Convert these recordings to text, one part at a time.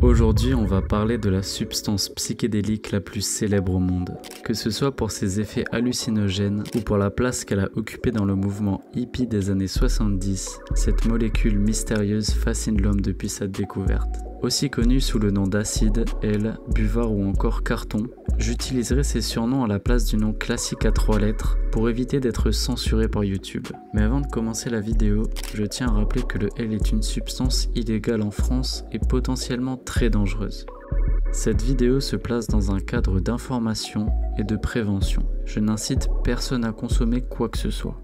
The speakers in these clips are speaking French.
Aujourd'hui, on va parler de la substance psychédélique la plus célèbre au monde. Que ce soit pour ses effets hallucinogènes ou pour la place qu'elle a occupée dans le mouvement hippie des années 70, cette molécule mystérieuse fascine l'homme depuis sa découverte. Aussi connue sous le nom d'acide, L, buvard ou encore carton, j'utiliserai ces surnoms à la place du nom classique à 3 lettres pour éviter d'être censuré par YouTube. Mais avant de commencer la vidéo, je tiens à rappeler que le L est une substance illégale en France et potentiellement très dangereuse. Cette vidéo se place dans un cadre d'information et de prévention. Je n'incite personne à consommer quoi que ce soit.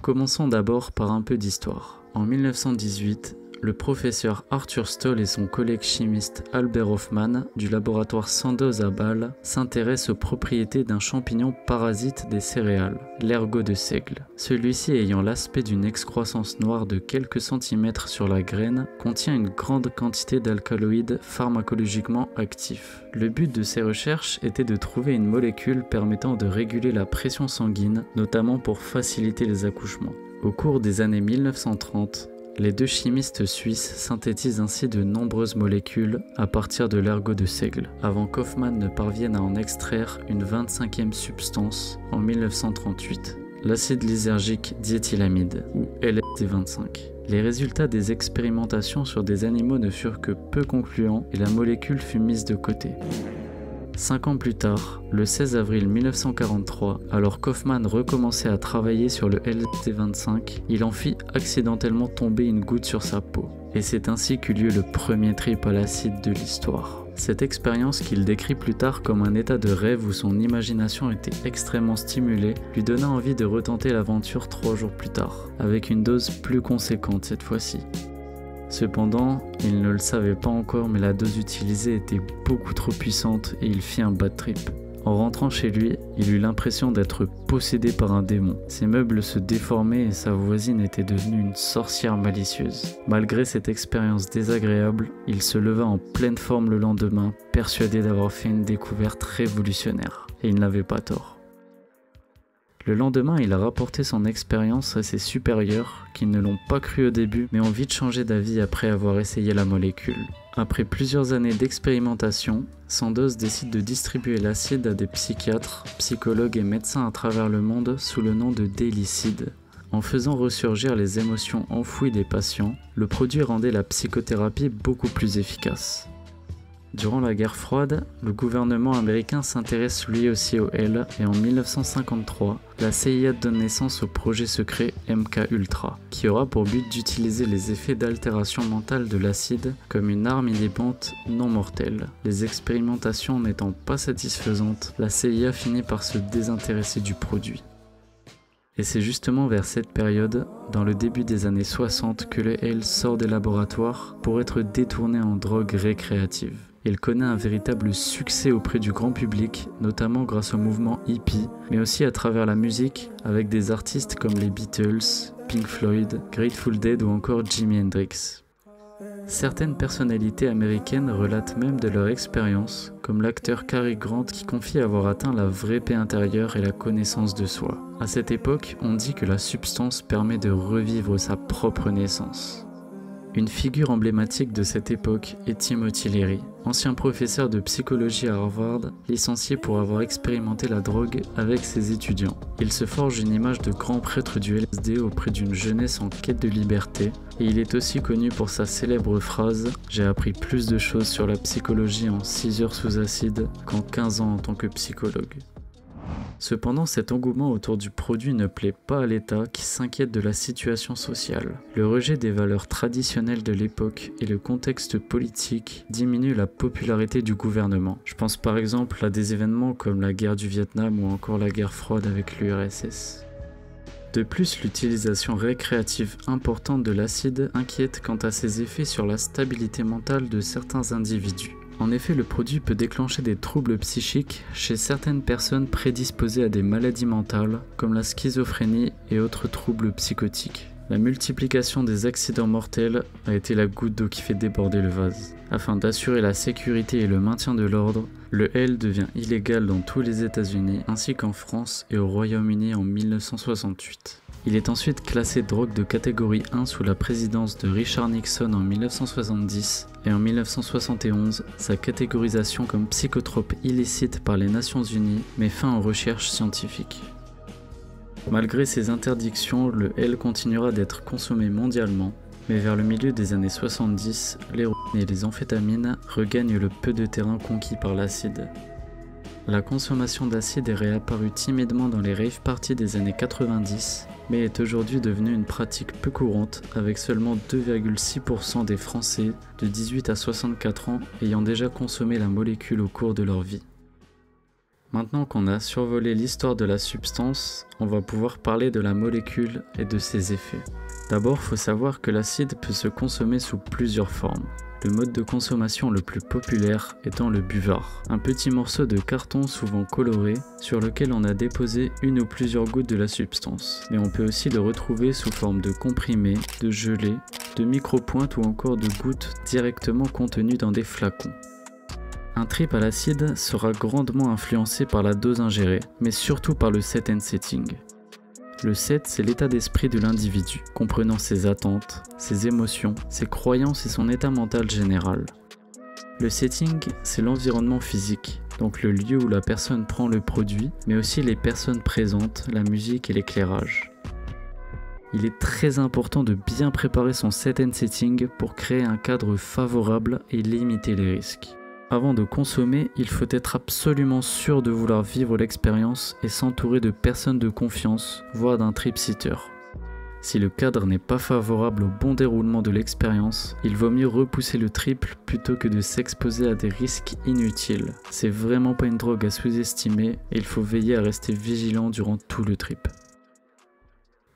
Commençons d'abord par un peu d'histoire. En 1918, le professeur Arthur Stoll et son collègue chimiste Albert Hofmann du laboratoire Sandoz à Bâle s'intéressent aux propriétés d'un champignon parasite des céréales, l'ergot de seigle. Celui-ci, ayant l'aspect d'une excroissance noire de quelques centimètres sur la graine, contient une grande quantité d'alcaloïdes pharmacologiquement actifs. Le but de ces recherches était de trouver une molécule permettant de réguler la pression sanguine, notamment pour faciliter les accouchements. Au cours des années 1930, les deux chimistes suisses synthétisent ainsi de nombreuses molécules à partir de l'ergot de seigle, avant qu'Hofmann ne parvienne à en extraire une 25e substance en 1938, l'acide lysergique diéthylamide, ou LSD25. Les résultats des expérimentations sur des animaux ne furent que peu concluants et la molécule fut mise de côté. 5 ans plus tard, le 16 avril 1943, alors qu'Hofmann recommençait à travailler sur le LSD25, il en fit accidentellement tomber une goutte sur sa peau. Et c'est ainsi qu'eut lieu le premier trip à l'acide de l'histoire. Cette expérience qu'il décrit plus tard comme un état de rêve où son imagination était extrêmement stimulée, lui donna envie de retenter l'aventure 3 jours plus tard, avec une dose plus conséquente cette fois-ci. Cependant, il ne le savait pas encore, mais la dose utilisée était beaucoup trop puissante et il fit un bad trip. En rentrant chez lui, il eut l'impression d'être possédé par un démon. Ses meubles se déformaient et sa voisine était devenue une sorcière malicieuse. Malgré cette expérience désagréable, il se leva en pleine forme le lendemain, persuadé d'avoir fait une découverte révolutionnaire. Et il n'avait pas tort. Le lendemain, il a rapporté son expérience à ses supérieurs qui ne l'ont pas cru au début mais ont vite changé d'avis après avoir essayé la molécule. Après plusieurs années d'expérimentation, Sandoz décide de distribuer l'acide à des psychiatres, psychologues et médecins à travers le monde sous le nom de Dailycide. En faisant ressurgir les émotions enfouies des patients, le produit rendait la psychothérapie beaucoup plus efficace. Durant la guerre froide, le gouvernement américain s'intéresse lui aussi au L et en 1953, la CIA donne naissance au projet secret MKUltra, qui aura pour but d'utiliser les effets d'altération mentale de l'acide comme une arme inhibante non mortelle. Les expérimentations n'étant pas satisfaisantes, la CIA finit par se désintéresser du produit. Et c'est justement vers cette période, dans le début des années 60, que le L sort des laboratoires pour être détourné en drogue récréative. Il connaît un véritable succès auprès du grand public, notamment grâce au mouvement hippie, mais aussi à travers la musique, avec des artistes comme les Beatles, Pink Floyd, Grateful Dead ou encore Jimi Hendrix. Certaines personnalités américaines relatent même de leur expérience, comme l'acteur Cary Grant qui confie avoir atteint la vraie paix intérieure et la connaissance de soi. À cette époque, on dit que la substance permet de revivre sa propre naissance. Une figure emblématique de cette époque est Timothy Leary, ancien professeur de psychologie à Harvard, licencié pour avoir expérimenté la drogue avec ses étudiants. Il se forge une image de grand prêtre du LSD auprès d'une jeunesse en quête de liberté, et il est aussi connu pour sa célèbre phrase « J'ai appris plus de choses sur la psychologie en 6 heures sous acide qu'en 15 ans en tant que psychologue ». Cependant, cet engouement autour du produit ne plaît pas à l'État qui s'inquiète de la situation sociale. Le rejet des valeurs traditionnelles de l'époque et le contexte politique diminuent la popularité du gouvernement. Je pense par exemple à des événements comme la guerre du Vietnam ou encore la guerre froide avec l'URSS. De plus, l'utilisation récréative importante de l'acide inquiète quant à ses effets sur la stabilité mentale de certains individus. En effet, le produit peut déclencher des troubles psychiques chez certaines personnes prédisposées à des maladies mentales, comme la schizophrénie et autres troubles psychotiques. La multiplication des accidents mortels a été la goutte d'eau qui fait déborder le vase. Afin d'assurer la sécurité et le maintien de l'ordre, le L devient illégal dans tous les États-Unis ainsi qu'en France et au Royaume-Uni en 1968. Il est ensuite classé drogue de catégorie 1 sous la présidence de Richard Nixon en 1970 et en 1971, sa catégorisation comme psychotrope illicite par les Nations Unies met fin aux recherches scientifiques. Malgré ces interdictions, le L continuera d'être consommé mondialement, mais vers le milieu des années 70, l'héroïne et les amphétamines regagnent le peu de terrain conquis par l'acide. La consommation d'acide est réapparue timidement dans les rave parties des années 90, mais est aujourd'hui devenue une pratique peu courante avec seulement 2,6% des Français de 18 à 64 ans ayant déjà consommé la molécule au cours de leur vie. Maintenant qu'on a survolé l'histoire de la substance, on va pouvoir parler de la molécule et de ses effets. D'abord, il faut savoir que l'acide peut se consommer sous plusieurs formes. Le mode de consommation le plus populaire étant le buvard, un petit morceau de carton souvent coloré sur lequel on a déposé une ou plusieurs gouttes de la substance. Mais on peut aussi le retrouver sous forme de comprimé, de gelée, de micro-pointes ou encore de gouttes directement contenues dans des flacons. Un trip à l'acide sera grandement influencé par la dose ingérée, mais surtout par le set and setting. Le set, c'est l'état d'esprit de l'individu, comprenant ses attentes, ses émotions, ses croyances et son état mental général. Le setting, c'est l'environnement physique, donc le lieu où la personne prend le produit, mais aussi les personnes présentes, la musique et l'éclairage. Il est très important de bien préparer son set and setting pour créer un cadre favorable et limiter les risques. Avant de consommer, il faut être absolument sûr de vouloir vivre l'expérience et s'entourer de personnes de confiance, voire d'un trip-sitter. Si le cadre n'est pas favorable au bon déroulement de l'expérience, il vaut mieux repousser le trip plutôt que de s'exposer à des risques inutiles. C'est vraiment pas une drogue à sous-estimer et il faut veiller à rester vigilant durant tout le trip.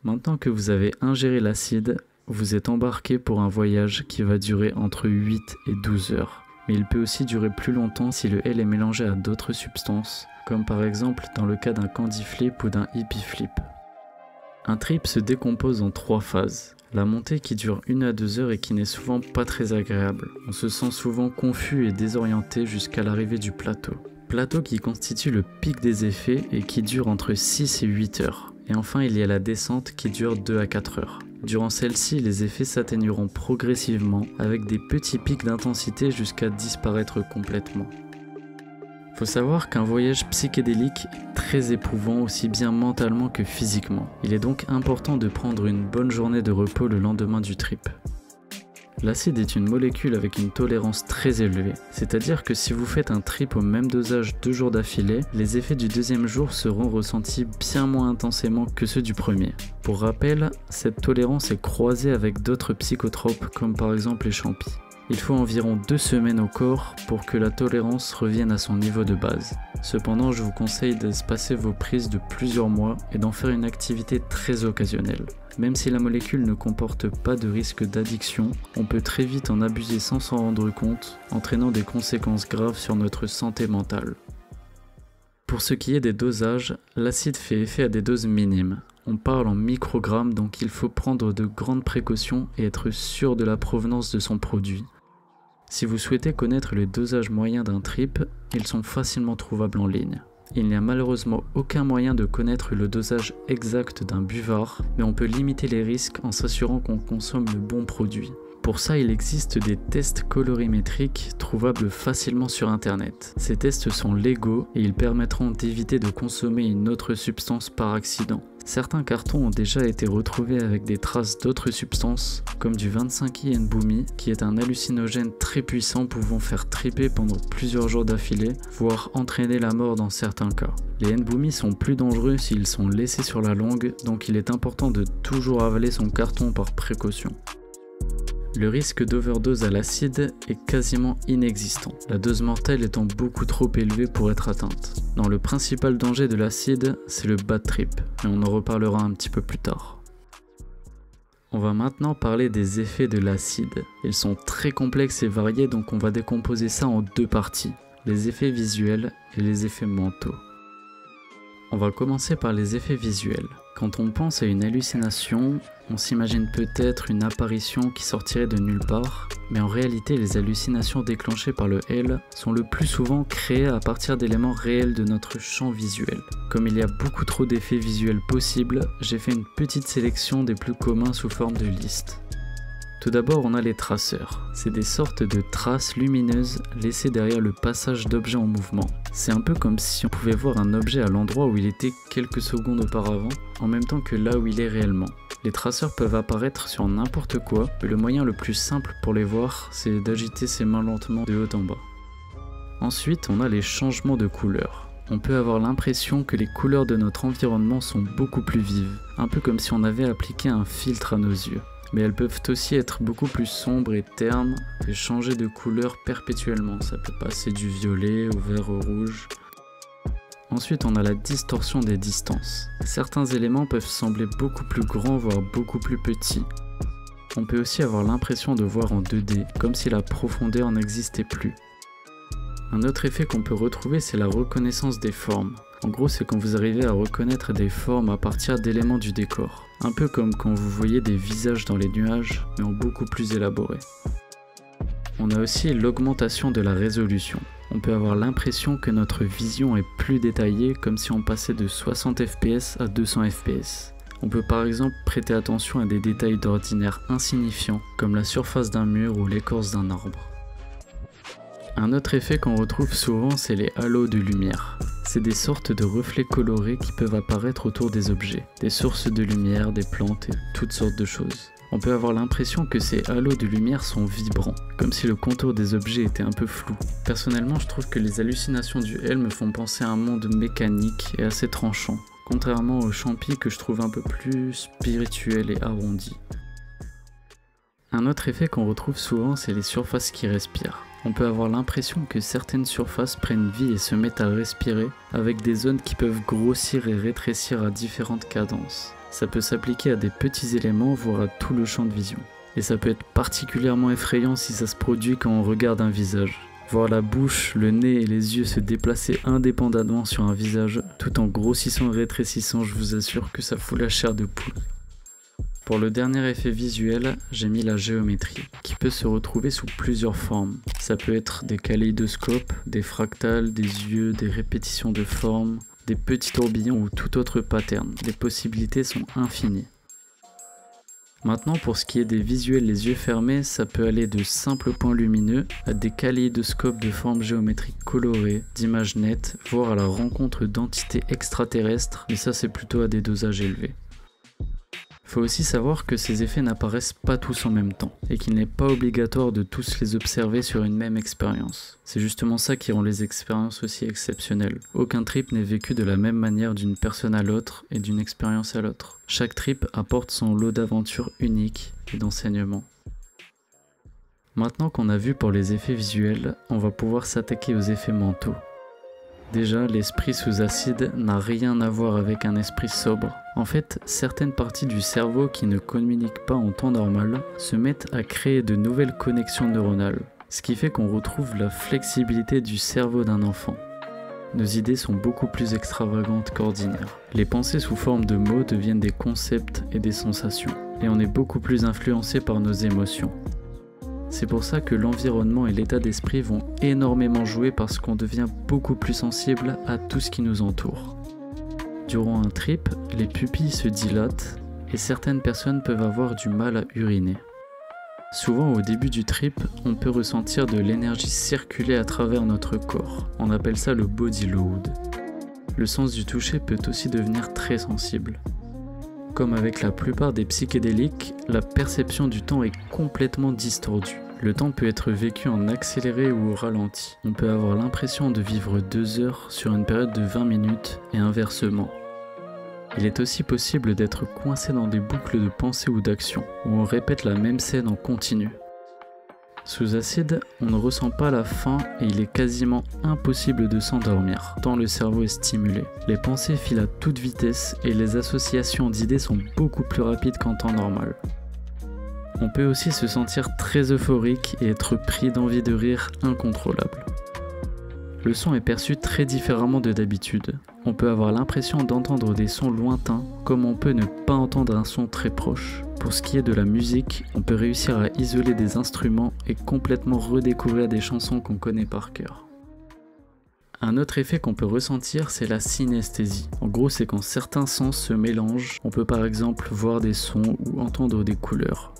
Maintenant que vous avez ingéré l'acide, vous êtes embarqué pour un voyage qui va durer entre 8 et 12 heures. Mais il peut aussi durer plus longtemps si le L est mélangé à d'autres substances, comme par exemple dans le cas d'un candy flip ou d'un hippie flip. Un trip se décompose en 3 phases. La montée qui dure 1 à 2 heures et qui n'est souvent pas très agréable. On se sent souvent confus et désorienté jusqu'à l'arrivée du plateau. Plateau qui constitue le pic des effets et qui dure entre 6 et 8 heures. Et enfin il y a la descente qui dure 2 à 4 heures. Durant celle-ci, les effets s'atténueront progressivement avec des petits pics d'intensité jusqu'à disparaître complètement. Faut savoir qu'un voyage psychédélique est très éprouvant aussi bien mentalement que physiquement. Il est donc important de prendre une bonne journée de repos le lendemain du trip. L'acide est une molécule avec une tolérance très élevée, c'est-à-dire que si vous faites un trip au même dosage 2 jours d'affilée, les effets du deuxième jour seront ressentis bien moins intensément que ceux du premier. Pour rappel, cette tolérance est croisée avec d'autres psychotropes comme par exemple les champis. Il faut environ 2 semaines au corps pour que la tolérance revienne à son niveau de base. Cependant, je vous conseille d'espacer vos prises de plusieurs mois et d'en faire une activité très occasionnelle. Même si la molécule ne comporte pas de risque d'addiction, on peut très vite en abuser sans s'en rendre compte, entraînant des conséquences graves sur notre santé mentale. Pour ce qui est des dosages, l'acide fait effet à des doses minimes. On parle en microgrammes, donc il faut prendre de grandes précautions et être sûr de la provenance de son produit. Si vous souhaitez connaître le dosage moyen d'un trip, ils sont facilement trouvables en ligne. Il n'y a malheureusement aucun moyen de connaître le dosage exact d'un buvard, mais on peut limiter les risques en s'assurant qu'on consomme le bon produit. Pour ça, il existe des tests colorimétriques trouvables facilement sur internet. Ces tests sont légaux et ils permettront d'éviter de consommer une autre substance par accident. Certains cartons ont déjà été retrouvés avec des traces d'autres substances, comme du 25i-NBUMI, qui est un hallucinogène très puissant pouvant faire triper pendant plusieurs jours d'affilée, voire entraîner la mort dans certains cas. Les NBUMI sont plus dangereux s'ils sont laissés sur la longue, donc il est important de toujours avaler son carton par précaution. Le risque d'overdose à l'acide est quasiment inexistant, la dose mortelle étant beaucoup trop élevée pour être atteinte. Non, le principal danger de l'acide, c'est le bad trip, mais on en reparlera un petit peu plus tard. On va maintenant parler des effets de l'acide. Ils sont très complexes et variés, donc on va décomposer ça en 2 parties, les effets visuels et les effets mentaux. On va commencer par les effets visuels. Quand on pense à une hallucination, on s'imagine peut-être une apparition qui sortirait de nulle part, mais en réalité les hallucinations déclenchées par le L sont le plus souvent créées à partir d'éléments réels de notre champ visuel. Comme il y a beaucoup trop d'effets visuels possibles, j'ai fait une petite sélection des plus communs sous forme de liste. Tout d'abord, on a les traceurs. C'est des sortes de traces lumineuses laissées derrière le passage d'objets en mouvement. C'est un peu comme si on pouvait voir un objet à l'endroit où il était quelques secondes auparavant, en même temps que là où il est réellement. Les traceurs peuvent apparaître sur n'importe quoi, mais le moyen le plus simple pour les voir, c'est d'agiter ses mains lentement de haut en bas. Ensuite, on a les changements de couleur. On peut avoir l'impression que les couleurs de notre environnement sont beaucoup plus vives, un peu comme si on avait appliqué un filtre à nos yeux. Mais elles peuvent aussi être beaucoup plus sombres et ternes et changer de couleur perpétuellement. Ça peut passer du violet au vert au rouge. Ensuite, on a la distorsion des distances. Certains éléments peuvent sembler beaucoup plus grands, voire beaucoup plus petits. On peut aussi avoir l'impression de voir en 2D, comme si la profondeur n'existait plus. Un autre effet qu'on peut retrouver, c'est la reconnaissance des formes. En gros, c'est quand vous arrivez à reconnaître des formes à partir d'éléments du décor. Un peu comme quand vous voyez des visages dans les nuages, mais en beaucoup plus élaboré. On a aussi l'augmentation de la résolution. On peut avoir l'impression que notre vision est plus détaillée, comme si on passait de 60 fps à 200 fps. On peut par exemple prêter attention à des détails d'ordinaire insignifiants, comme la surface d'un mur ou l'écorce d'un arbre. Un autre effet qu'on retrouve souvent, c'est les halos de lumière. C'est des sortes de reflets colorés qui peuvent apparaître autour des objets, des sources de lumière, des plantes et toutes sortes de choses. On peut avoir l'impression que ces halos de lumière sont vibrants, comme si le contour des objets était un peu flou. Personnellement, je trouve que les hallucinations du L me font penser à un monde mécanique et assez tranchant, contrairement aux champis que je trouve un peu plus spirituels et arrondis. Un autre effet qu'on retrouve souvent, c'est les surfaces qui respirent. On peut avoir l'impression que certaines surfaces prennent vie et se mettent à respirer, avec des zones qui peuvent grossir et rétrécir à différentes cadences. Ça peut s'appliquer à des petits éléments, voire à tout le champ de vision. Et ça peut être particulièrement effrayant si ça se produit quand on regarde un visage. Voir la bouche, le nez et les yeux se déplacer indépendamment sur un visage, tout en grossissant et rétrécissant, je vous assure que ça fout la chair de poule. Pour le dernier effet visuel, j'ai mis la géométrie, qui peut se retrouver sous plusieurs formes. Ça peut être des kaléidoscopes, des fractales, des yeux, des répétitions de formes, des petits tourbillons ou tout autre pattern. Les possibilités sont infinies. Maintenant, pour ce qui est des visuels les yeux fermés, ça peut aller de simples points lumineux à des kaléidoscopes de formes géométriques colorées, d'images nettes, voire à la rencontre d'entités extraterrestres, mais ça c'est plutôt à des dosages élevés. Faut aussi savoir que ces effets n'apparaissent pas tous en même temps, et qu'il n'est pas obligatoire de tous les observer sur une même expérience. C'est justement ça qui rend les expériences aussi exceptionnelles. Aucun trip n'est vécu de la même manière d'une personne à l'autre et d'une expérience à l'autre. Chaque trip apporte son lot d'aventures uniques et d'enseignements. Maintenant qu'on a vu pour les effets visuels, on va pouvoir s'attaquer aux effets mentaux. Déjà, l'esprit sous acide n'a rien à voir avec un esprit sobre. En fait, certaines parties du cerveau qui ne communiquent pas en temps normal se mettent à créer de nouvelles connexions neuronales, ce qui fait qu'on retrouve la flexibilité du cerveau d'un enfant. Nos idées sont beaucoup plus extravagantes qu'ordinaires. Les pensées sous forme de mots deviennent des concepts et des sensations, et on est beaucoup plus influencé par nos émotions. C'est pour ça que l'environnement et l'état d'esprit vont énormément jouer parce qu'on devient beaucoup plus sensible à tout ce qui nous entoure. Durant un trip, les pupilles se dilatent et certaines personnes peuvent avoir du mal à uriner. Souvent au début du trip, on peut ressentir de l'énergie circuler à travers notre corps. On appelle ça le body load. Le sens du toucher peut aussi devenir très sensible. Comme avec la plupart des psychédéliques, la perception du temps est complètement distordue. Le temps peut être vécu en accéléré ou au ralenti. On peut avoir l'impression de vivre 2 heures sur une période de 20 minutes et inversement. Il est aussi possible d'être coincé dans des boucles de pensée ou d'action, où on répète la même scène en continu. Sous acide, on ne ressent pas la faim et il est quasiment impossible de s'endormir, tant le cerveau est stimulé. Les pensées filent à toute vitesse et les associations d'idées sont beaucoup plus rapides qu'en temps normal. On peut aussi se sentir très euphorique et être pris d'envie de rire incontrôlable. Le son est perçu très différemment de d'habitude. On peut avoir l'impression d'entendre des sons lointains, comme on peut ne pas entendre un son très proche. Pour ce qui est de la musique, on peut réussir à isoler des instruments et complètement redécouvrir des chansons qu'on connaît par cœur. Un autre effet qu'on peut ressentir, c'est la synesthésie. En gros, c'est quand certains sens se mélangent. On peut par exemple voir des sons ou entendre des couleurs.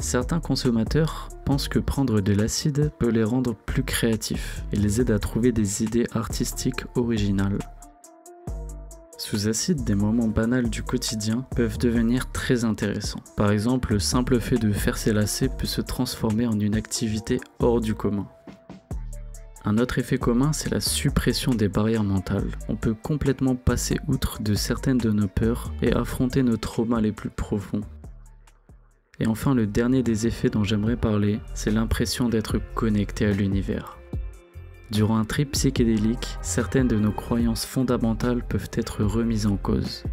Certains consommateurs pensent que prendre de l'acide peut les rendre plus créatifs et les aide à trouver des idées artistiques originales. Sous acide, des moments banals du quotidien peuvent devenir très intéressants. Par exemple, le simple fait de faire ses lacets peut se transformer en une activité hors du commun. Un autre effet commun, c'est la suppression des barrières mentales. On peut complètement passer outre de certaines de nos peurs et affronter nos traumas les plus profonds. Et enfin, le dernier des effets dont j'aimerais parler, c'est l'impression d'être connecté à l'univers. Durant un trip psychédélique, certaines de nos croyances fondamentales peuvent être remises en cause.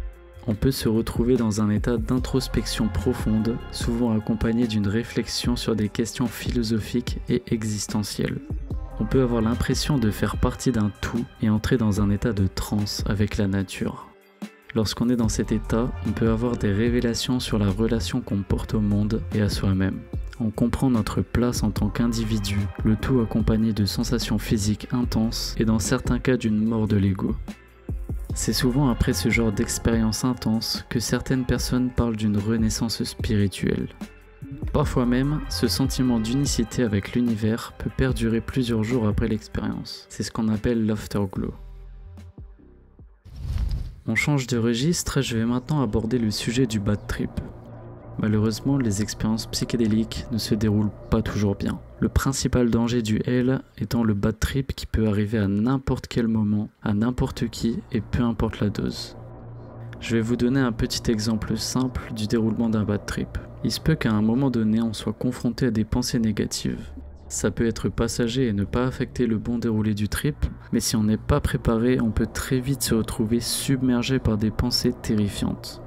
On peut se retrouver dans un état d'introspection profonde, souvent accompagné d'une réflexion sur des questions philosophiques et existentielles. On peut avoir l'impression de faire partie d'un tout et entrer dans un état de transe avec la nature. Lorsqu'on est dans cet état, on peut avoir des révélations sur la relation qu'on porte au monde et à soi-même. On comprend notre place en tant qu'individu, le tout accompagné de sensations physiques intenses et dans certains cas d'une mort de l'ego. C'est souvent après ce genre d'expérience intense que certaines personnes parlent d'une renaissance spirituelle. Parfois même, ce sentiment d'unicité avec l'univers peut perdurer plusieurs jours après l'expérience. C'est ce qu'on appelle l'afterglow. On change de registre, je vais maintenant aborder le sujet du bad trip. Malheureusement, les expériences psychédéliques ne se déroulent pas toujours bien. Le principal danger du L étant le bad trip qui peut arriver à n'importe quel moment, à n'importe qui et peu importe la dose. Je vais vous donner un petit exemple simple du déroulement d'un bad trip. Il se peut qu'à un moment donné, on soit confronté à des pensées négatives. Ça peut être passager et ne pas affecter le bon déroulé du trip, mais si on n'est pas préparé, on peut très vite se retrouver submergé par des pensées terrifiantes.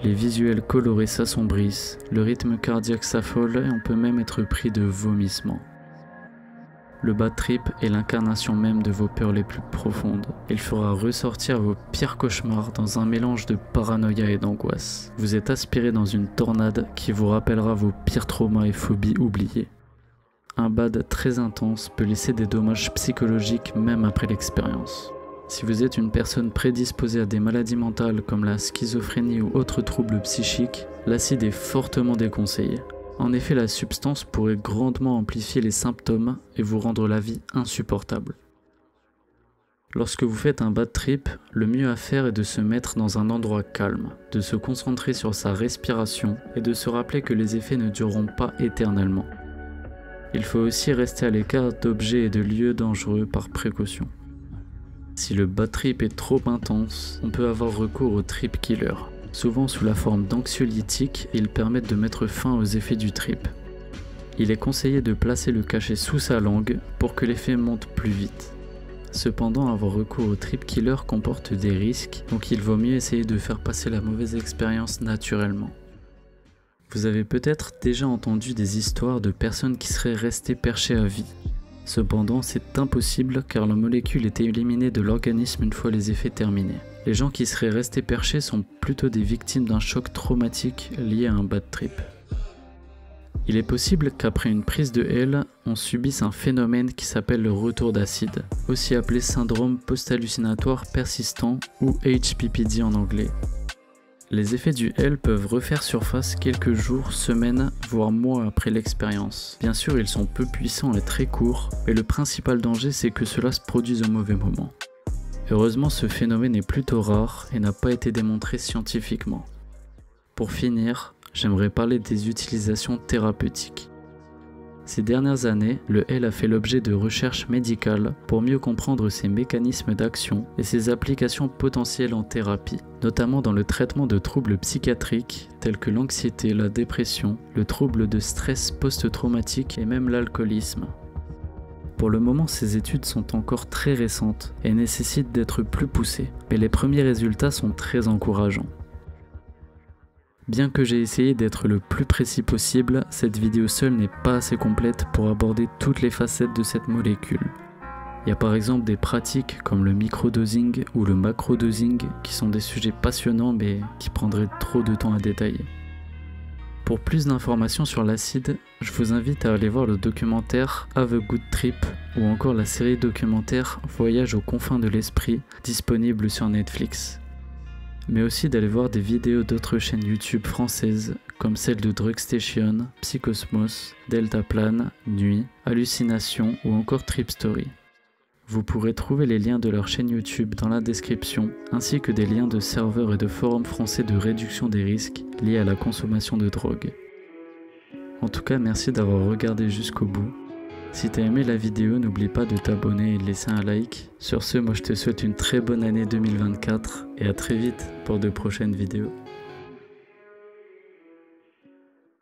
Les visuels colorés s'assombrissent, le rythme cardiaque s'affole et on peut même être pris de vomissements. Le bad trip est l'incarnation même de vos peurs les plus profondes. Il fera ressortir vos pires cauchemars dans un mélange de paranoïa et d'angoisse. Vous êtes aspiré dans une tornade qui vous rappellera vos pires traumas et phobies oubliées. Un bad très intense peut laisser des dommages psychologiques même après l'expérience. Si vous êtes une personne prédisposée à des maladies mentales comme la schizophrénie ou autres troubles psychiques, l'acide est fortement déconseillé. En effet, la substance pourrait grandement amplifier les symptômes et vous rendre la vie insupportable. Lorsque vous faites un bad trip, le mieux à faire est de se mettre dans un endroit calme, de se concentrer sur sa respiration et de se rappeler que les effets ne dureront pas éternellement. Il faut aussi rester à l'écart d'objets et de lieux dangereux par précaution. Si le bad trip est trop intense, on peut avoir recours au trip killer. Souvent sous la forme d'anxiolytiques, ils permettent de mettre fin aux effets du trip. Il est conseillé de placer le cachet sous sa langue pour que l'effet monte plus vite. Cependant, avoir recours au trip killer comporte des risques, donc il vaut mieux essayer de faire passer la mauvaise expérience naturellement. Vous avez peut-être déjà entendu des histoires de personnes qui seraient restées perchées à vie. Cependant, c'est impossible car la molécule est éliminée de l'organisme une fois les effets terminés. Les gens qui seraient restés perchés sont plutôt des victimes d'un choc traumatique lié à un bad trip. Il est possible qu'après une prise de L, on subisse un phénomène qui s'appelle le retour d'acide, aussi appelé syndrome post-hallucinatoire persistant ou HPPD en anglais. Les effets du L peuvent refaire surface quelques jours, semaines, voire mois après l'expérience. Bien sûr, ils sont peu puissants et très courts, mais le principal danger c'est que cela se produise au mauvais moment. Heureusement, ce phénomène est plutôt rare et n'a pas été démontré scientifiquement. Pour finir, j'aimerais parler des utilisations thérapeutiques. Ces dernières années, le L a fait l'objet de recherches médicales pour mieux comprendre ses mécanismes d'action et ses applications potentielles en thérapie, notamment dans le traitement de troubles psychiatriques tels que l'anxiété, la dépression, le trouble de stress post-traumatique et même l'alcoolisme. Pour le moment, ces études sont encore très récentes et nécessitent d'être plus poussées, mais les premiers résultats sont très encourageants. Bien que j'ai essayé d'être le plus précis possible, cette vidéo seule n'est pas assez complète pour aborder toutes les facettes de cette molécule. Il y a par exemple des pratiques comme le microdosing ou le macrodosing qui sont des sujets passionnants mais qui prendraient trop de temps à détailler. Pour plus d'informations sur l'acide, je vous invite à aller voir le documentaire Have a Good Trip ou encore la série documentaire Voyage aux confins de l'esprit disponible sur Netflix. Mais aussi d'aller voir des vidéos d'autres chaînes YouTube françaises comme celle de Drugstation, Psychosmos, Deltaplan, Nuit, Hallucination ou encore Trip Story. Vous pourrez trouver les liens de leur chaîne YouTube dans la description, ainsi que des liens de serveurs et de forums français de réduction des risques liés à la consommation de drogue. En tout cas, merci d'avoir regardé jusqu'au bout. Si t'as aimé la vidéo, n'oublie pas de t'abonner et de laisser un like. Sur ce, moi je te souhaite une très bonne année 2024 et à très vite pour de prochaines vidéos.